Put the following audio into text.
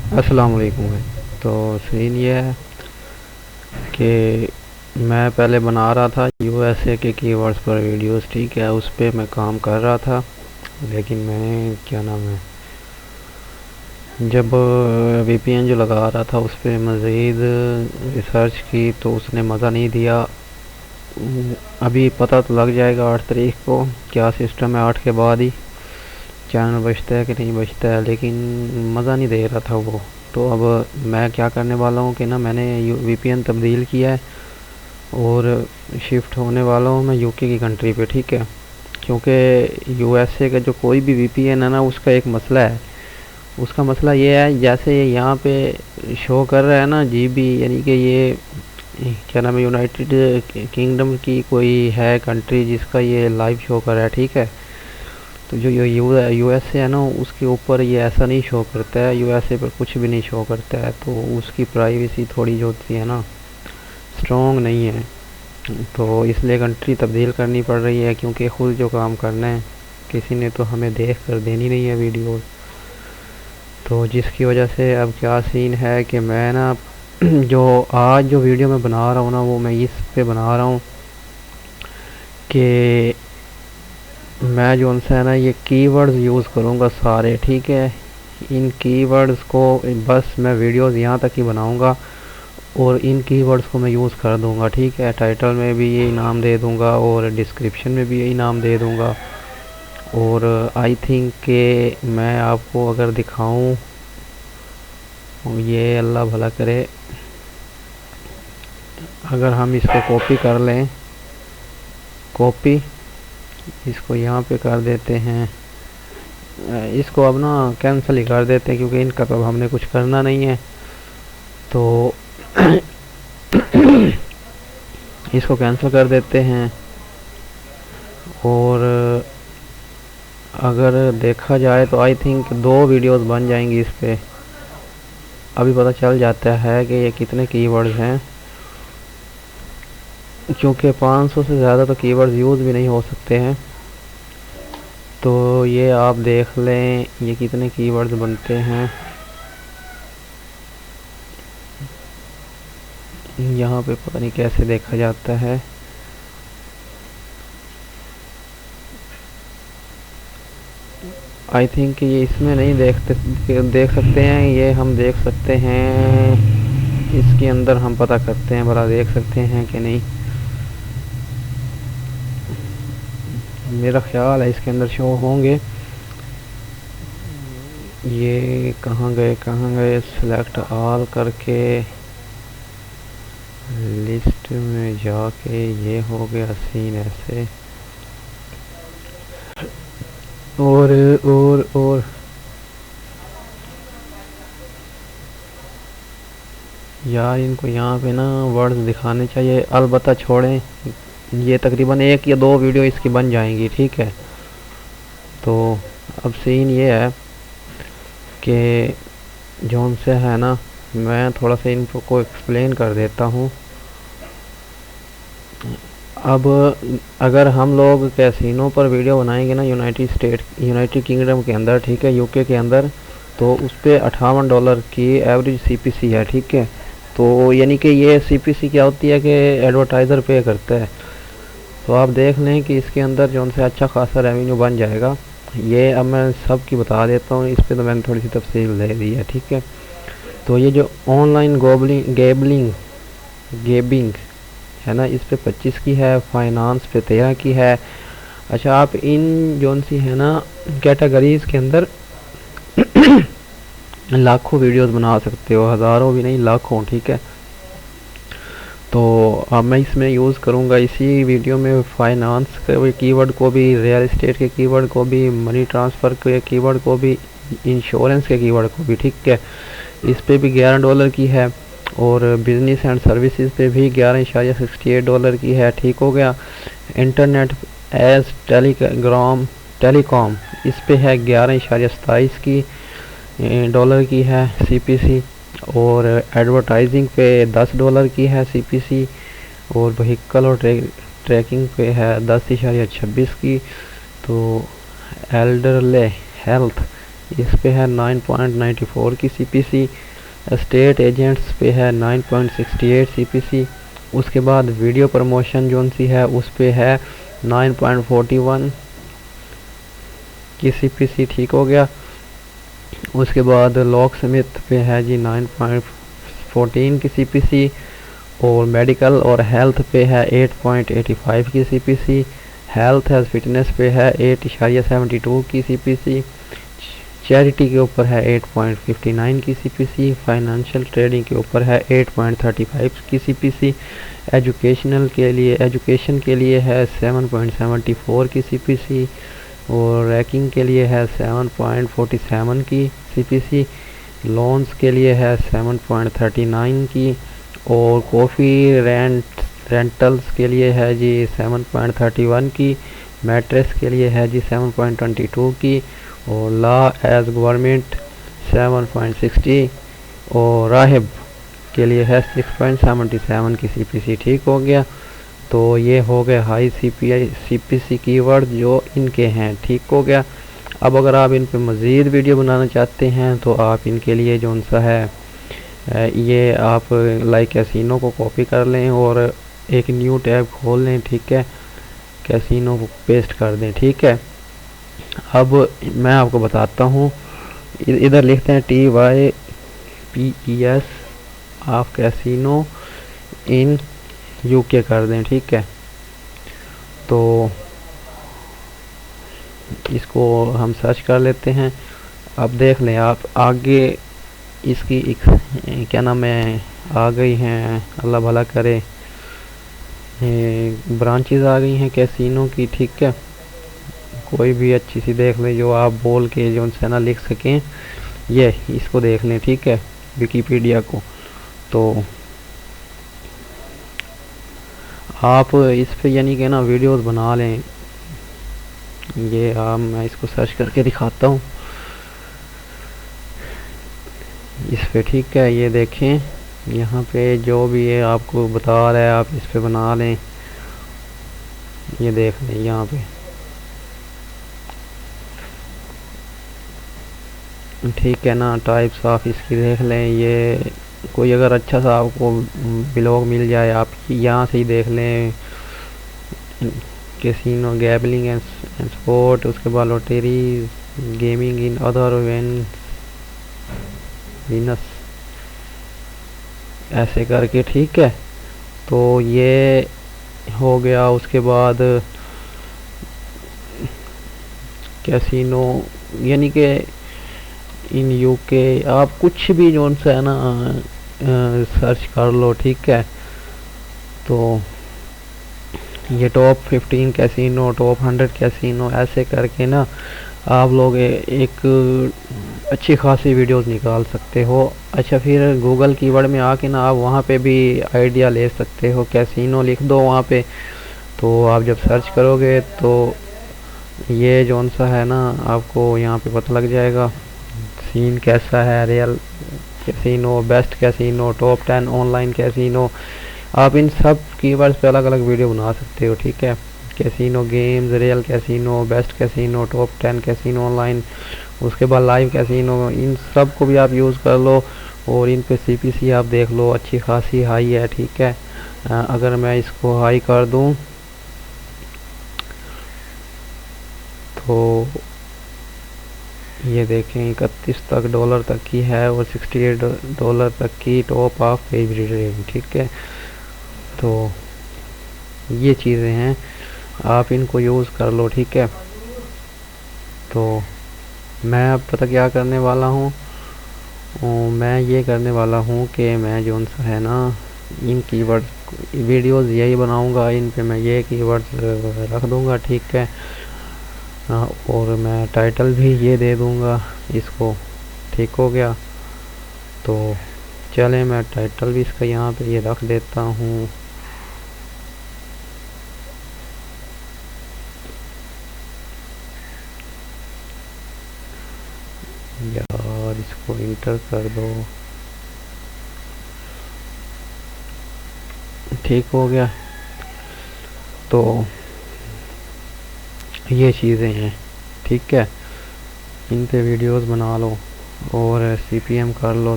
अस्सलाम वालेकुम भाई। तो सीन ये है कि मैं पहले बना रहा था यूएसए के कीवर्ड्स पर वीडियोस, ठीक है, उस पे मैं काम कर रहा था। लेकिन मैंने क्या नाम है, जब वीपीएन जो लगा रहा था उस पे मज़ीद रिसर्च की तो उसने मज़ा नहीं दिया। अभी पता तो लग जाएगा 8 तारीख को क्या सिस्टम है, 8 के बाद ही चैनल बचता है कि नहीं बचता है, लेकिन मज़ा नहीं दे रहा था वो। तो अब मैं क्या करने वाला हूँ कि ना, मैंने वीपीएन तब्दील किया है और शिफ्ट होने वाला हूँ मैं यूके की कंट्री पे, ठीक है। क्योंकि यूएसए का जो कोई भी वीपीएन है ना, उसका एक मसला है। उसका मसला ये है, जैसे यहाँ पे शो कर रहा है ना जीबी, यानी कि ये क्या नाम है, यूनाइटेड किंगडम की कोई है कंट्री जिसका ये लाइव शो कर रहा है, ठीक है। तो जो यूएसए है ना, उसके ऊपर ये ऐसा नहीं शो करता है, यूएसए पर कुछ भी नहीं शो करता है। तो उसकी प्राइवेसी थोड़ी जो होती है ना, स्ट्रॉन्ग नहीं है। तो इसलिए कंट्री तब्दील करनी पड़ रही है, क्योंकि खुद जो काम करना है, किसी ने तो हमें देख कर देनी नहीं है वीडियो। तो जिसकी वजह से अब क्या सीन है कि मैं ना जो आज जो वीडियो मैं बना रहा हूँ ना, वो मैं इस पे बना रहा हूँ कि मैं जो उनसे है ना, ये कीवर्ड्स यूज़ करूँगा सारे, ठीक है। इन कीवर्ड्स को बस मैं वीडियोस यहाँ तक ही बनाऊँगा और इन कीवर्ड्स को मैं यूज़ कर दूँगा, ठीक है। टाइटल में भी यही नाम दे दूँगा और डिस्क्रिप्शन में भी यही नाम दे दूँगा। और आई थिंक कि मैं आपको अगर दिखाऊं, ये अल्लाह भला करे, अगर हम इसको कॉपी कर लें, कॉपी, इसको यहाँ पे कर देते हैं। इसको अब ना कैंसिल ही कर देते हैं, क्योंकि इनका तो अब हमने कुछ करना नहीं है। तो इसको कैंसिल कर देते हैं। और अगर देखा जाए तो आई थिंक 2 वीडियोस बन जाएंगी इस पे। अभी पता चल जाता है कि ये कितने कीवर्ड्स हैं, क्योंकि 500 से ज़्यादा तो कीवर्ड्स यूज़ भी नहीं हो सकते हैं। तो ये आप देख लें ये कितने कीवर्ड्स बनते हैं। यहाँ पे पता नहीं कैसे देखा जाता है। आई थिंक ये इसमें नहीं देख सकते हैं, ये हम देख सकते हैं इसके अंदर। हम पता करते हैं भला देख सकते हैं कि नहीं। मेरा ख्याल है इसके अंदर शो होंगे। ये कहाँ गए, सिलेक्ट ऑल करके लिस्ट में जाके ये हो गया सीन ऐसे। और यार इनको यहाँ पे ना वर्ड्स दिखाने चाहिए, अलबत्ता छोड़ें। ये तकरीबन 1 या 2 वीडियो इसकी बन जाएंगी, ठीक है। तो अब सीन ये है कि जो उनसे है ना, मैं थोड़ा सा इनको को एक्सप्लेन कर देता हूँ। अब अगर हम लोग कैसीनो पर वीडियो बनाएंगे ना, यूनाइटेड किंगडम के अंदर, ठीक है, यूके के अंदर, तो उस पर $58 की एवरेज सीपीसी है, ठीक है। तो यानी कि ये सीपीसी क्या होती है कि एडवर्टाइज़र पे करता है। तो आप देख लें कि इसके अंदर जो उनसे अच्छा खासा रेवेन्यू बन जाएगा। ये अब मैं सब की बता देता हूँ, इस पे तो मैंने थोड़ी सी तफसील दे दी है, ठीक है। तो ये जो ऑनलाइन गेबिंग है ना, इस पे 25 की है, फाइनेंस पे 13 की है। अच्छा, आप इन जोन सी है ना कैटेगरीज के अंदर लाखों वीडियोस बना सकते हो, हज़ारों भी नहीं, लाखों, ठीक है। तो अब मैं इसमें यूज़ करूँगा इसी वीडियो में फाइनेंस के कीवर्ड को भी, रियल एस्टेट के कीवर्ड को भी, मनी ट्रांसफ़र के कीवर्ड को भी, इंश्योरेंस के कीवर्ड को भी, ठीक है। इस पे भी $11 की है और बिजनेस एंड सर्विसेज पे भी $11.68 की है, ठीक हो गया। इंटरनेट एज टेलीकॉम, इस पे है 11.27 की डॉलर की है सीपीसी। और एडवर्टाइजिंग पे $10 की है सीपीसी। और व्हीकल और ट्रैकिंग पे है 10.26 की। तो एल्डरले हेल्थ इस पे है 9.94 की सीपीसी। स्टेट एजेंट्स पे है 9.68 सीपीसी। उसके बाद वीडियो प्रमोशन जोन सी है उस पे है 9.41 की सीपीसी। ठीक हो गया। उसके बाद लॉक स्मिथ पे है जी 9.14 की सीपीसी और मेडिकल और हेल्थ पे है 8.85 की सीपीसी। हेल्थ एज फिटनेस पे है 8.72 की सीपीसी। चैरिटी के ऊपर है 8.59 की सीपीसी। फाइनेंशियल ट्रेडिंग के ऊपर है 8.35 की सीपीसी। एजुकेशन के लिए है 7.74 की सीपीसी और रैंकिंग के लिए है 7.47 की सीपीसी। लोन्स के लिए है 7.39 की और कॉफ़ी रेंटल्स के लिए है जी 7.31 की। मैट्रेस के लिए है जी 7.22 की और लॉ एज गवर्नमेंट 7.60 और राहिब के लिए है 6.77 की सीपीसी। ठीक हो गया। तो ये हो गए हाई सीपीसी कीवर्ड जो इनके हैं। ठीक हो गया। अब अगर आप इन पे मज़ीद वीडियो बनाना चाहते हैं तो आप इनके लिए जो सा है ये आप लाइक कैसीनो को कॉपी कर लें और एक न्यू टैब खोल लें। ठीक है। कैसीनो को पेस्ट कर दें। ठीक है। अब मैं आपको बताता हूँ। इधर लिखते हैं TYPES आप कैसीनो इन यूके कर दें। ठीक है। तो इसको हम सर्च कर लेते हैं। अब देख लें आप आगे इसकी क्या नाम है आ गई हैं, अल्लाह भला करे, ब्रांचेस आ गई हैं कैसीनो की। ठीक है। कोई भी अच्छी सी देख लें जो आप बोल के जो उनसे ना लिख सकें। ये इसको देख लें। ठीक है। विकीपीडिया को तो आप इस पे यानी कि ना वीडियोस बना लें। ये मैं इसको सर्च करके दिखाता हूँ इस पे। ठीक है। ये देखें यहाँ पे जो भी है आपको बता रहा है आप इस पे बना लें। ये देख लें यहाँ पे। ठीक है ना। टाइप्स ऑफ इसकी देख लें। ये कोई अगर अच्छा सा आपको ब्लॉग मिल जाए आप यहाँ से ही देख लें। कैसीनो गैम्बलिंग एंड स्पोर्ट, उसके बाद lottery gaming in other Venus ऐसे करके। ठीक है। तो ये हो गया। उसके बाद कैसीनो यानी कि इन यूके आप कुछ भी जो सा है ना सर्च कर लो। ठीक है। तो ये टॉप 15 कैसीनो, टॉप 100 कैसीनो ऐसे करके ना आप लोग एक अच्छी खासी वीडियोस निकाल सकते हो। अच्छा फिर गूगल कीवर्ड में आके ना आप वहाँ पे भी आइडिया ले सकते हो। कैसीनो लिख दो वहाँ पे तो आप जब सर्च करोगे तो ये जौन सा है ना आपको यहाँ पे पता लग जाएगा सीन कैसा है। Real casino, best casino, top 10 online casino. आप इन सब कीवर्ड्स पे अलग अलग वीडियो बना सकते हो। ठीक है। Casino games, real casino, best casino, top 10 casino online, उसके बाद लाइव कैसीनो, इन सब को भी आप यूज़ कर लो और इन पे सीपीसी आप देख लो अच्छी खासी हाई है। ठीक है। अगर मैं इसको हाई कर दूं तो ये देखें 31 तक डॉलर तक की है और 68 डॉलर तक की टॉप ऑफ पेज रेटिंग। ठीक है। तो ये चीज़ें हैं आप इनको यूज़ कर लो। ठीक है। तो मैं अब पता क्या करने वाला हूँ, मैं ये करने वाला हूँ कि मैं जो सा है ना इन कीवर्ड्स वीडियोस यही बनाऊँगा। इन पे मैं ये कीवर्ड्स रख दूँगा। ठीक है। और मैं टाइटल भी ये दे दूँगा इसको। ठीक हो गया। तो चलें मैं टाइटल भी इसका यहाँ पे ये रख देता हूँ। यार इसको इंटर कर दो। ठीक हो गया। तो ये चीज़ें हैं। ठीक है। इन पे वीडियोस बना लो और सीपीएम कर लो